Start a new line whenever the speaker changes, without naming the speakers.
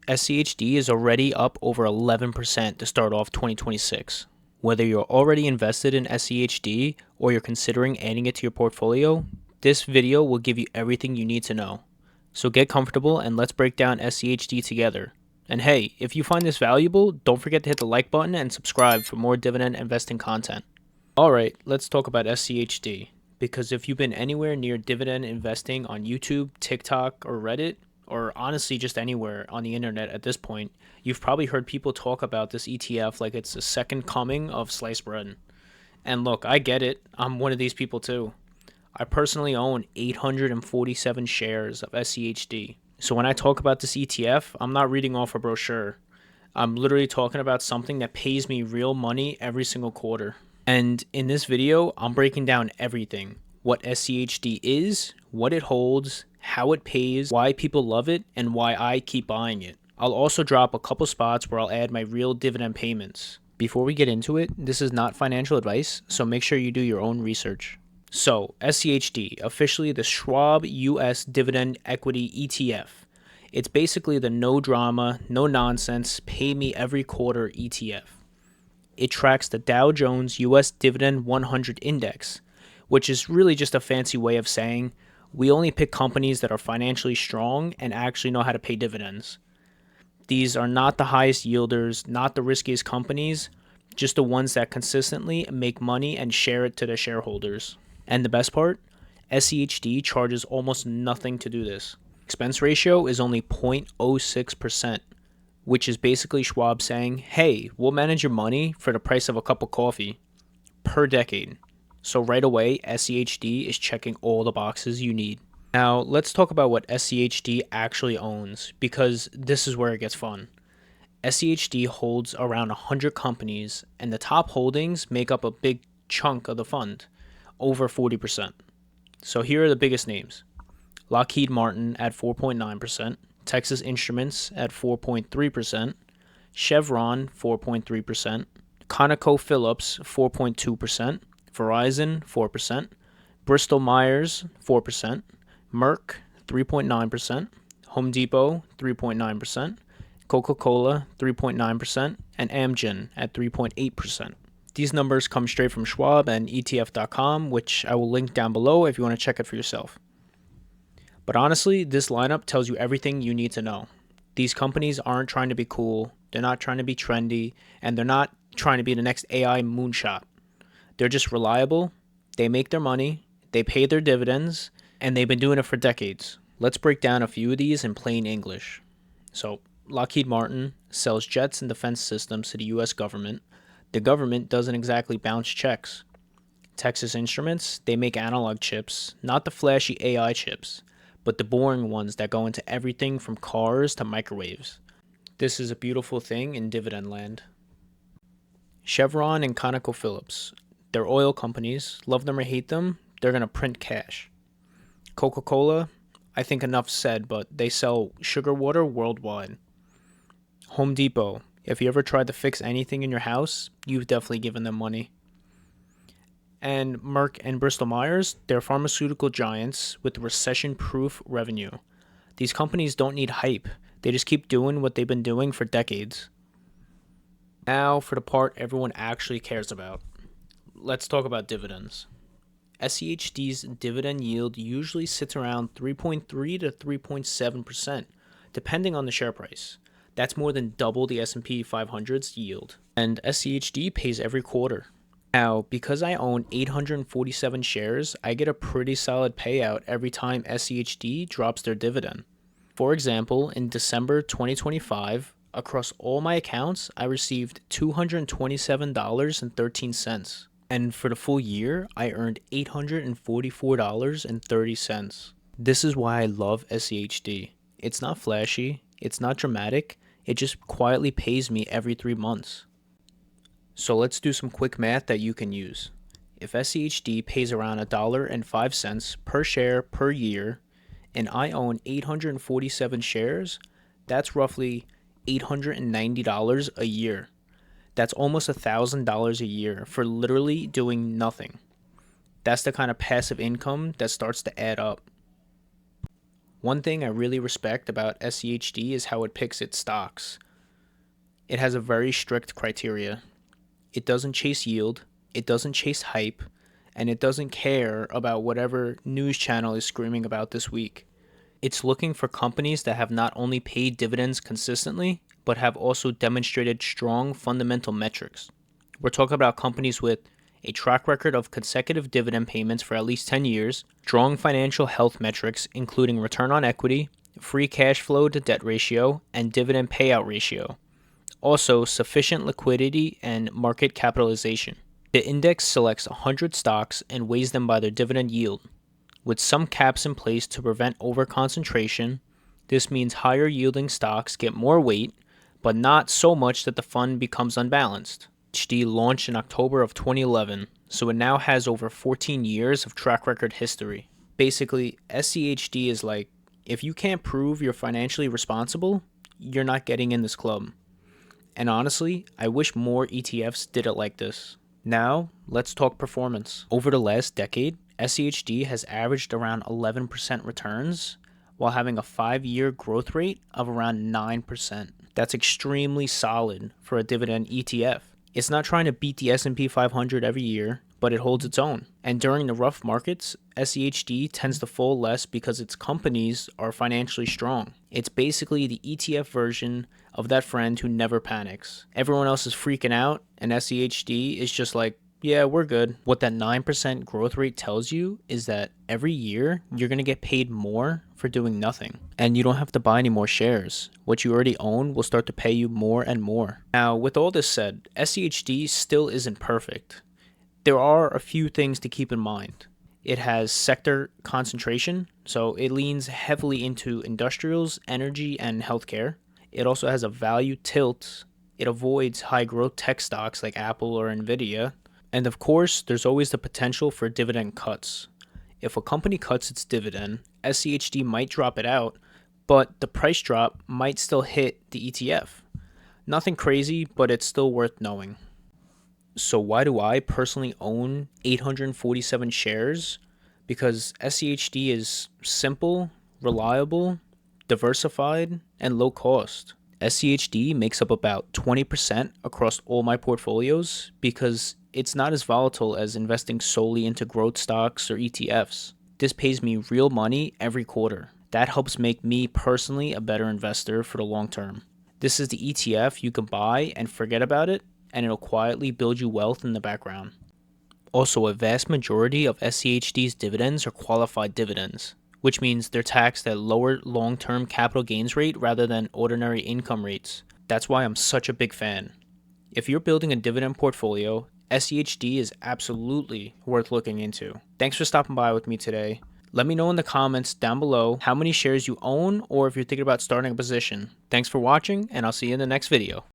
SCHD is already up over 11% to start off 2026. Whether you're already invested in SCHD or you're considering adding it to your portfolio, this video will give you everything you need to know. So get comfortable and let's break down SCHD together. And hey, if you find this valuable, don't forget to hit the like button and subscribe for more dividend investing content. Alright, let's talk about SCHD. Because if you've been anywhere near dividend investing on YouTube, TikTok, or Reddit, or honestly just anywhere on the internet at this point, you've probably heard people talk about this ETF like it's the second coming of sliced bread. And look, I get it. I'm one of these people too. I personally own 847 shares of SCHD. So when I talk about this ETF, I'm not reading off a brochure. I'm literally talking about something that pays me real money every single quarter. And in this video, I'm breaking down everything. What SCHD is, what it holds, how it pays, why people love it, and why I keep buying it. I'll also drop a couple spots where I'll add my real dividend payments. Before we get into it, this is not financial advice, so make sure you do your own research. So, SCHD, officially the Schwab US Dividend Equity ETF. It's basically the no drama, no nonsense, pay me every quarter ETF. It tracks the Dow Jones US Dividend 100 Index, which is really just a fancy way of saying we only pick companies that are financially strong and actually know how to pay dividends. These are not the highest yielders, not the riskiest companies, just the ones that consistently make money and share it to their shareholders. And the best part, SCHD charges almost nothing to do this. Expense ratio is only 0.06%, which is basically Schwab saying, hey, we'll manage your money for the price of a cup of coffee per decade. So right away, SCHD is checking all the boxes you need. Now, let's talk about what SCHD actually owns, because this is where it gets fun. SCHD holds around 100 companies, and the top holdings make up a big chunk of the fund, over 40%. So here are the biggest names. Lockheed Martin at 4.9%, Texas Instruments at 4.3%, Chevron 4.3%, ConocoPhillips 4.2%, Verizon 4%, Bristol Myers 4%, Merck 3.9%, Home Depot 3.9%, Coca-Cola 3.9%, and Amgen at 3.8%. These numbers come straight from Schwab and ETF.com, which I will link down below if you want to check it for yourself. But honestly, this lineup tells you everything you need to know. These companies aren't trying to be cool, they're not trying to be trendy, and they're not trying to be the next AI moonshot. They're just reliable, they make their money, they pay their dividends, and they've been doing it for decades. Let's break down a few of these in plain English. So, Lockheed Martin sells jets and defense systems to the US government. The government doesn't exactly bounce checks. Texas Instruments, they make analog chips, not the flashy AI chips, but the boring ones that go into everything from cars to microwaves. This is a beautiful thing in dividend land. Chevron and ConocoPhillips, they're oil companies, love them or hate them, they're going to print cash. Coca-Cola, I think enough said, but they sell sugar water worldwide. Home Depot, if you ever tried to fix anything in your house, you've definitely given them money. And Merck and Bristol Myers, they're pharmaceutical giants with recession-proof revenue. These companies don't need hype. They just keep doing what they've been doing for decades. Now for the part everyone actually cares about. Let's talk about dividends. SCHD's dividend yield usually sits around 3.3 to 3.7%, depending on the share price. That's more than double the S&P 500's yield. And SCHD pays every quarter. Now, because I own 847 shares, I get a pretty solid payout every time SCHD drops their dividend. For example, in December 2025, across all my accounts, I received $227.13. And for the full year, I earned $844.30. This is why I love SCHD. It's not flashy, it's not dramatic, it just quietly pays me every 3 months. So let's do some quick math that you can use. If SCHD pays around $1.05 per share per year, and I own 847 shares, that's roughly $890 a year. That's almost $1,000 a year for literally doing nothing. That's the kind of passive income that starts to add up. One thing I really respect about SCHD is how it picks its stocks. It has a very strict criteria. It doesn't chase yield, it doesn't chase hype, and it doesn't care about whatever news channel is screaming about this week. It's looking for companies that have not only paid dividends consistently, but have also demonstrated strong fundamental metrics. We're talking about companies with a track record of consecutive dividend payments for at least 10 years, strong financial health metrics including return on equity, free cash flow to debt ratio, and dividend payout ratio. Also, sufficient liquidity and market capitalization. The index selects 100 stocks and weighs them by their dividend yield. With some caps in place to prevent overconcentration, this means higher yielding stocks get more weight, but not so much that the fund becomes unbalanced. SCHD launched in October of 2011, so it now has over 14 years of track record history. Basically, SCHD is like, if you can't prove you're financially responsible, you're not getting in this club. And honestly, I wish more ETFs did it like this. Now, let's talk performance. Over the last decade, SCHD has averaged around 11% returns while having a 5-year growth rate of around 9%. That's extremely solid for a dividend ETF. It's not trying to beat the S&P 500 every year, but it holds its own. And during the rough markets, SCHD tends to fall less because its companies are financially strong. It's basically the ETF version of that friend who never panics. Everyone else is freaking out, and SCHD is just like, yeah, we're good. What that 9% growth rate tells you is that every year you're going to get paid more for doing nothing. And you don't have to buy any more shares. What you already own will start to pay you more and more. Now, with all this said, SCHD still isn't perfect. There are a few things to keep in mind. It has sector concentration, so it leans heavily into industrials, energy, and healthcare. It also has a value tilt. It avoids high growth tech stocks like Apple or Nvidia. And of course, there's always the potential for dividend cuts. If a company cuts its dividend, SCHD might drop it out, but the price drop might still hit the ETF. Nothing crazy, but it's still worth knowing. So why do I personally own 847 shares? Because SCHD is simple, reliable, diversified, and low cost. SCHD makes up about 20% across all my portfolios because it's not as volatile as investing solely into growth stocks or ETFs. This pays me real money every quarter. That helps make me personally a better investor for the long term. This is the ETF you can buy and forget about it, and it'll quietly build you wealth in the background. Also, a vast majority of SCHD's dividends are qualified dividends, which means they're taxed at lower long-term capital gains rate rather than ordinary income rates. That's why I'm such a big fan. If you're building a dividend portfolio, SCHD is absolutely worth looking into. Thanks for stopping by with me today. Let me know in the comments down below how many shares you own or if you're thinking about starting a position. Thanks for watching, and I'll see you in the next video.